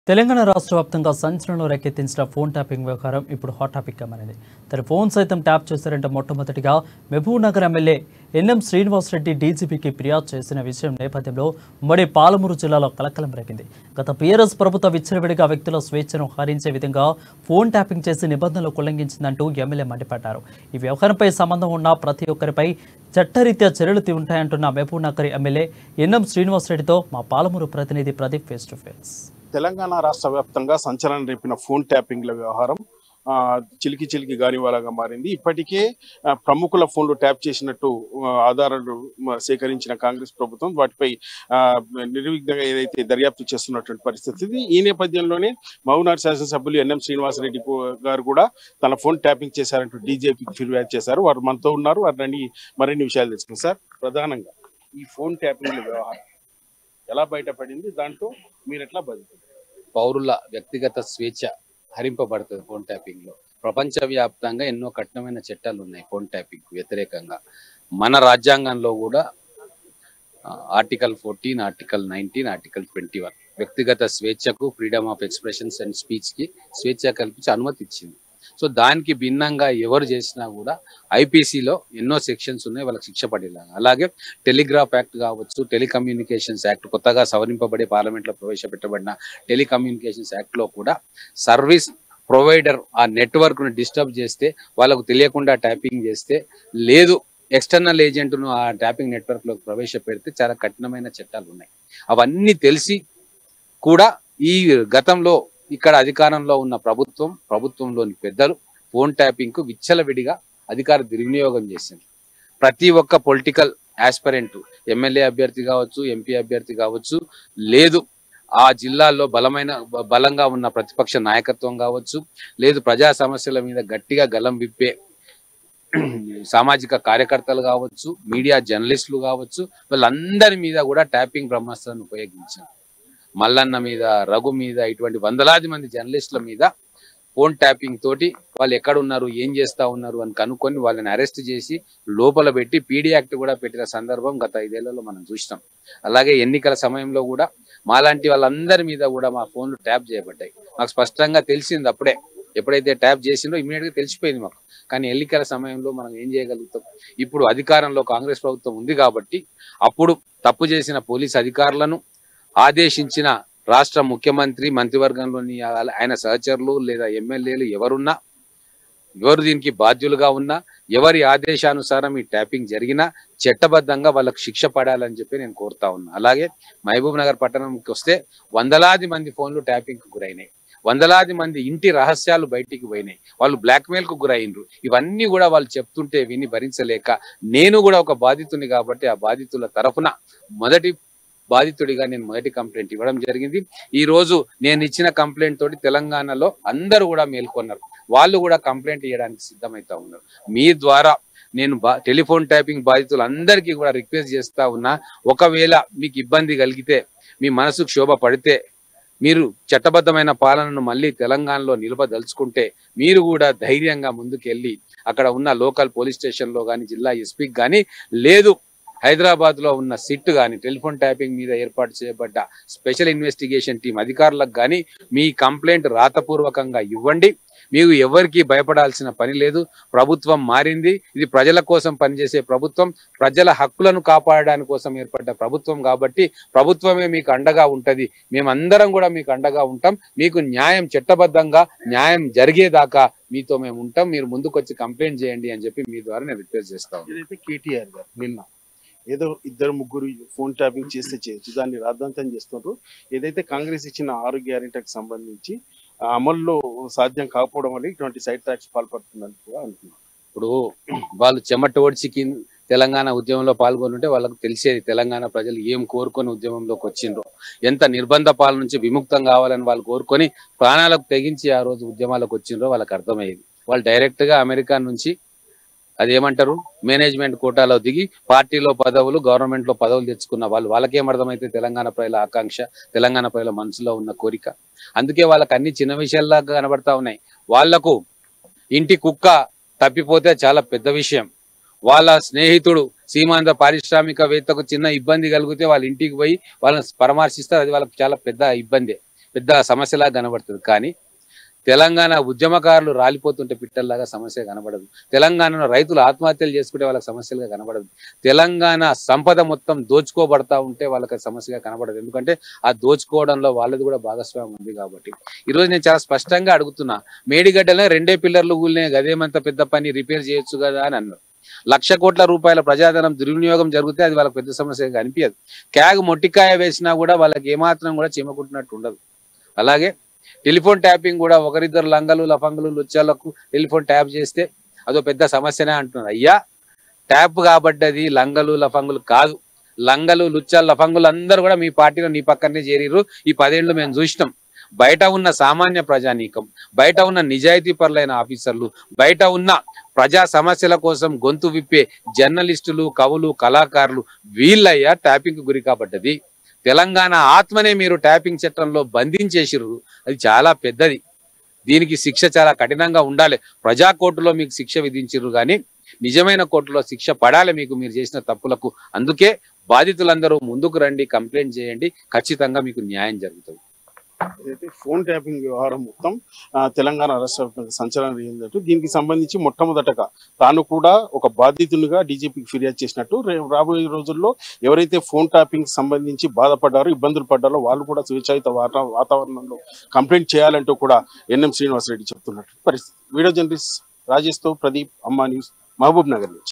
తెలంగాణ రాష్ట్ర వ్యాప్తంగా సంచలనంలో రేకెత్తించిన phone tapping వ్యవహారం ఇప్పుడు హాట్ టాపిక్గా మారింది. తన ఫోన్ సైతం ట్యాప్ చేశారంటే మొట్టమొదటిగా మహబూబ్నగర్ ఎమ్మెల్యే ఎన్ఎం శ్రీనివాసరెడ్డి డీజీపీకి ఫిర్యాదు చేసిన విషయం నేపథ్యంలో ఉమ్మడి పాలమూరు జిల్లాలో కలకలం రేగింది. గత బీఆర్ఎస్ ప్రభుత్వ విచ్చలవిడిగా వ్యక్తుల స్వేచ్ఛను హరించే విధంగా ఫోన్ ట్యాపింగ్ చేసి నిబంధనలు ఉల్లంఘించిందంటూ ఎమ్మెల్యే మండిపడ్డారు. ఈ వ్యవహారంపై సంబంధం ఉన్న ప్రతి ఒక్కరిపై చట్టరీత్యా చర్యలు ఉంటాయంటున్న మహబూబ్నగర్ ఎమ్మెల్యే ఎన్ఎం శ్రీనివాసరెడ్డితో మా పాలమూరు ప్రతినిధి Pradeep face to face. Telangana రాష్ట్ర వ్యాప్తంగా సంచలనం రేపిన ఫోన్ ట్యాపింగ్ల వ్యవహారం చిలికి గానివాలాగా మారింది. ఇప్పటికే ప్రముఖుల ఫోన్లు ట్యాప్ చేసినట్టు ఆధారాలు సేకరించిన కాంగ్రెస్ ప్రభుత్వం వాటిపై నిర్విఘ్నంగా ఏదైతే దర్యాప్తు చేస్తున్నటువంటి పరిస్థితి. ఈ నేపథ్యంలోనే మహబూబ్నగర్ శాసనసభ్యులు ఎన్ఎం శ్రీనివాసరెడ్డి గారు కూడా తన ఫోన్ ట్యాపింగ్ చేశారంటూ డీజీపీకి ఫిర్యాదు చేశారు. వారు మనతో ఉన్నారు. వారిని మరిన్ని విషయాలు తెలుసుకున్నారు. సార్, ప్రధానంగా ఈ ఫోన్ ట్యాపింగ్ల వ్యవహారం ఎలా బయటపడింది, దాంట్లో మీరు ఎట్లా బతుకుతారు? పౌరుల వ్యక్తిగత స్వేచ్ఛ హరింపబడుతుంది ఫోన్ ట్యాపింగ్ లో. ప్రపంచవ్యాప్తంగా ఎన్నో కఠినమైన చట్టాలు ఉన్నాయి ఫోన్ ట్యాపింగ్ వ్యతిరేకంగా. మన రాజ్యాంగంలో కూడా ఆర్టికల్ 14, ఆర్టికల్ 19, ఆర్టికల్ 21 వ్యక్తిగత స్వేచ్ఛకు, freedom of expressions and speech కి స్వేచ్ఛ కల్పించి అనుమతి ఇచ్చింది. సో దానికి భిన్నంగా ఎవరు చేసినా కూడా ఐపీసీలో ఎన్నో సెక్షన్స్ ఉన్నాయి, వాళ్ళకి శిక్ష పడేలాగా. అలాగే టెలిగ్రాఫ్ యాక్ట్ కావచ్చు, టెలికమ్యూనికేషన్స్ యాక్ట్, కొత్తగా సవరింపబడి పార్లమెంట్లో ప్రవేశపెట్టబడిన టెలికమ్యూనికేషన్స్ యాక్ట్ లో కూడా సర్వీస్ ప్రొవైడర్ ఆ నెట్వర్క్ ను డిస్టర్బ్ చేస్తే, వాళ్ళకు తెలియకుండా ట్యాపింగ్ చేస్తే, లేదు ఎక్స్టర్నల్ ఏజెంట్ను ఆ ట్యాపింగ్ నెట్వర్క్ లోకి ప్రవేశపెడితే చాలా కఠినమైన చట్టాలు ఉన్నాయి. అవన్నీ తెలిసి కూడా ఈ గతంలో ఇక్కడ అధికారంలో ఉన్న ప్రభుత్వంలోని పెద్దలు ఫోన్ ట్యాపింగ్ కు విచ్చలవిడిగా అధికార దుర్వినియోగం చేసింది. ప్రతి ఒక్క పొలిటికల్ ఆస్పిరెంట్, ఎమ్మెల్యే అభ్యర్థి కావచ్చు, ఎంపీ అభ్యర్థి కావచ్చు, లేదు ఆ జిల్లాల్లో బలంగా ఉన్న ప్రతిపక్ష నాయకత్వం కావచ్చు, లేదు ప్రజా సమస్యల మీద గట్టిగా గలం విప్పే సామాజిక కార్యకర్తలు కావచ్చు, మీడియా జర్నలిస్టులు కావచ్చు, వాళ్ళందరి మీద కూడా ట్యాపింగ్ బ్రహ్మాస్త్రాన్ని ఉపయోగించారు. మల్లన్న మీద, రఘు మీద, ఇటువంటి వందలాది మంది జర్నలిస్టుల మీద ఫోన్ ట్యాపింగ్ తోటి వాళ్ళు ఎక్కడ ఉన్నారు, ఏం చేస్తా ఉన్నారు అని కనుక్కొని వాళ్ళని అరెస్ట్ చేసి లోపల పెట్టి పీడీ యాక్ట్ కూడా పెట్టిన సందర్భం గత 5 ఏళ్లలో మనం చూసినాం. అలాగే ఎన్నికల సమయంలో కూడా మాలాంటి వాళ్ళందరి మీద కూడా మా ఫోన్లు ట్యాప్ చేయబడ్డాయి. మాకు స్పష్టంగా తెలిసింది అప్పుడే, ఎప్పుడైతే ట్యాప్ చేసిందో ఇమీడియట్ గా తెలిసిపోయింది మాకు. కానీ ఎన్నికల సమయంలో మనం ఏం చేయగలుగుతాం? ఇప్పుడు అధికారంలో కాంగ్రెస్ ప్రభుత్వం ఉంది కాబట్టి అప్పుడు తప్పు చేసిన పోలీస్ అధికారులను ఆదేశించిన రాష్ట్ర ముఖ్యమంత్రి, మంత్రివర్గంలోని ఆయన సహచరులు లేదా ఎమ్మెల్యేలు ఎవరున్నా, ఎవరు దీనికి బాధ్యులుగా ఉన్నా, ఎవరి ఆదేశానుసారం ఈ ట్యాపింగ్ జరిగినా చట్టబద్ధంగా వాళ్ళకు శిక్ష పడాలని చెప్పి నేను కోరుతా ఉన్నా. అలాగే మహబూబ్ నగర్ పట్టణంకి వస్తే వందలాది మంది ఫోన్లు ట్యాపింగ్ కు గురైనాయి, వందలాది మంది ఇంటి రహస్యాలు బయటికి పోయినాయి, వాళ్ళు బ్లాక్మెయిల్ కు గురైనరు. ఇవన్నీ కూడా వాళ్ళు చెప్తుంటే విని భరించలేక నేను కూడా ఒక బాధితుని కాబట్టి ఆ బాధితుల తరఫున మొదటి బాధితుడిగా నేను మొదటి కంప్లైంట్ ఇవ్వడం జరిగింది. ఈ రోజు నేను ఇచ్చిన కంప్లైంట్ తోటి తెలంగాణలో అందరూ కూడా మేల్కొన్నారు. వాళ్ళు కూడా కంప్లైంట్ ఇవ్వడానికి సిద్ధమైతా ఉన్నారు. మీ ద్వారా నేను టెలిఫోన్ ట్యాపింగ్ బాధితులందరికీ కూడా రిక్వెస్ట్ చేస్తా ఉన్నా, ఒకవేళ మీకు ఇబ్బంది కలిగితే, మీ మనసుకు శోభ పడితే, మీరు చట్టబద్ధమైన పాలనను మళ్ళీ తెలంగాణలో నిలపదలుచుకుంటే మీరు కూడా ధైర్యంగా ముందుకెళ్ళి అక్కడ ఉన్న లోకల్ పోలీస్ స్టేషన్ లో కానీ, జిల్లా ఎస్పీకి కానీ, లేదు హైదరాబాద్ లో ఉన్న సిట్ కానీ, టెలిఫోన్ ట్యాపింగ్ మీద ఏర్పాటు చేయబడ్డ స్పెషల్ ఇన్వెస్టిగేషన్ టీం అధికారులకు కానీ మీ కంప్లైంట్ రాతపూర్వకంగా ఇవ్వండి. మీకు ఎవరికి భయపడాల్సిన పని లేదు. ప్రభుత్వం మారింది, ఇది ప్రజల కోసం పనిచేసే ప్రభుత్వం, ప్రజల హక్కులను కాపాడడానికి కోసం ఏర్పడ్డ ప్రభుత్వం కాబట్టి ప్రభుత్వమే మీకు అండగా ఉంటది. మేమందరం కూడా మీకు అండగా ఉంటాం. మీకు న్యాయం, చట్టబద్ధంగా న్యాయం జరిగేదాకా మీతో మేము ఉంటాం. మీరు ముందుకొచ్చి కంప్లైంట్ చేయండి అని చెప్పి మీ ద్వారా నేను రిక్వెస్ట్ చేస్తాను. ఏదైతే కేటీఆర్ గారు నిన్న ఏదో 2-3 ఫోన్ ట్యాపింగ్ చేస్తే చేయొచ్చు, దాన్ని రాద్ధాంతం చేస్తున్నారు. ఏదైతే కాంగ్రెస్ ఇచ్చిన 6 గ్యారెంటీకి సంబంధించి అమల్లో సాధ్యం కాకపోవడం వల్ల ఇటువంటి సైడ్ ట్రాక్స్ పాల్పడుతుందని కూడా అంటున్నారు. ఇప్పుడు వాళ్ళు చెమట ఓడ్చి తెలంగాణ ఉద్యమంలో పాల్గొంటుంటే వాళ్ళకు తెలిసేది తెలంగాణ ప్రజలు ఏం కోరుకొని ఉద్యమంలోకి వచ్చిండ్రో, ఎంత నిర్బంధ పాలన నుంచి విముక్తం కావాలని వాళ్ళు కోరుకొని ప్రాణాలకు తెగించి ఆ రోజు ఉద్యమాలకు వచ్చిండ్రో వాళ్ళకి అర్థమయ్యేది. వాళ్ళు డైరెక్ట్ గా అమెరికా నుంచి అదేమంటారు మేనేజ్మెంట్ కోటాలో దిగి పార్టీలో పదవులు, గవర్నమెంట్ లో పదవులు తెచ్చుకున్న వాళ్ళకేం అర్థమైతే తెలంగాణ ప్రజల ఆకాంక్ష, తెలంగాణ ప్రజల మనసులో ఉన్న కోరిక. అందుకే వాళ్ళకి అన్ని చిన్న విషయాల్లాగా కనబడతా ఉన్నాయి. వాళ్లకు ఇంటి కుక్క తప్పిపోతే చాలా పెద్ద విషయం. వాళ్ళ స్నేహితుడు సీమాంధ్ర పారిశ్రామికవేత్తకు చిన్న ఇబ్బంది కలిగితే వాళ్ళ ఇంటికి పోయి వాళ్ళని పరామర్శిస్తారు, అది వాళ్ళకి చాలా పెద్ద ఇబ్బంది. పెద్ద సమస్యలాగా కనబడుతుంది. కానీ తెలంగాణ ఉద్యమకారులు రాలిపోతుంటే పిట్టల్లాగా సమస్య కనబడదు. తెలంగాణలో రైతులు ఆత్మహత్యలు చేసుకుంటే వాళ్ళకి సమస్యలుగా కనబడదు. తెలంగాణ సంపద మొత్తం దోచుకోబడతా ఉంటే వాళ్ళకి సమస్యగా కనబడదు. ఎందుకంటే ఆ దోచుకోవడంలో వాళ్ళది కూడా భాగస్వామ్యం ఉంది కాబట్టి ఈరోజు నేను చాలా స్పష్టంగా అడుగుతున్నా, మేడిగడ్డలే 2 పిల్లర్లు కూలినే గదేమంత పెద్ద పని, రిపేర్ చేయొచ్చు కదా అని అన్నారు. 1,00,000 కోట్ల రూపాయల ప్రజాధనం దుర్వినియోగం జరిగితే అది వాళ్ళకి పెద్ద సమస్యగా అనిపించదు. క్యాగ్ మొట్టికాయ వేసినా కూడా వాళ్ళకి ఏమాత్రం కూడా చీమకుంటున్నట్టు ఉండదు. అలాగే టెలిఫోన్ ట్యాపింగ్ కూడా ఒకరిద్దరు లంగలు లఫంగులు లుచ్చాలకు టెలిఫోన్ ట్యాప్ చేస్తే అదో పెద్ద సమస్యనే అంటున్నారు. అయ్యా, ట్యాప్ కాబట్టి అది లంగలు లఫంగులు కాదు. లంగలు లుచ్చాలు లఫంగులు అందరూ కూడా మీ పార్టీలో నీ పక్కనే చేరిరు. ఈ 10 ఏళ్ళు మేము చూసినాం. బయట ఉన్న సామాన్య ప్రజానీకం, బయట ఉన్న నిజాయితీ పరులైన ఆఫీసర్లు, బయట ఉన్న ప్రజా సమస్యల కోసం గొంతు విప్పే జర్నలిస్టులు, కవులు, కళాకారులు వీళ్ళయ్యా ట్యాపింగ్ గురి కాబడ్డది. తెలంగాణ ఆత్మనే మీరు ట్యాపింగ్ చట్టంలో బంధించేసిర్రు. అది చాలా పెద్దది. దీనికి శిక్ష చాలా కఠినంగా ఉండాలి. ప్రజా కోర్టులో మీకు శిక్ష విధించిర్రు, కానీ నిజమైన కోర్టులో శిక్ష పడాలి మీకు మీరు చేసిన తప్పులకు. అందుకే బాధితులందరూ ముందుకు రండి, కంప్లైంట్ చేయండి, ఖచ్చితంగా మీకు న్యాయం జరుగుతుంది. ఏదైతే ఫోన్ ట్యాపింగ్ వ్యవహారం మొత్తం తెలంగాణ రాష్ట్ర వ్యాప్తంగా సంచలనం అయిందట. దీనికి సంబంధించి మొట్టమొదటగా తాను కూడా ఒక బాధితునిగా డీజీపీకి ఫిర్యాదు చేసినట్టు, రాబోయే రోజుల్లో ఎవరైతే ఫోన్ ట్యాపింగ్ సంబంధించి బాధపడ్డారో, ఇబ్బందులు పడ్డారో వాళ్ళు కూడా స్వేచ్ఛాయుత వాతావరణంలో కంప్లైంట్ చేయాలంటూ కూడా ఎన్ఎం శ్రీనివాసరెడ్డి చెప్తున్నట్టు పరిస్థితి. వీడియో జర్నలిస్ట్ రాజేష్తో ప్రదీప్, అమ్మా న్యూస్, మహబూబ్ నగర్ నుంచి.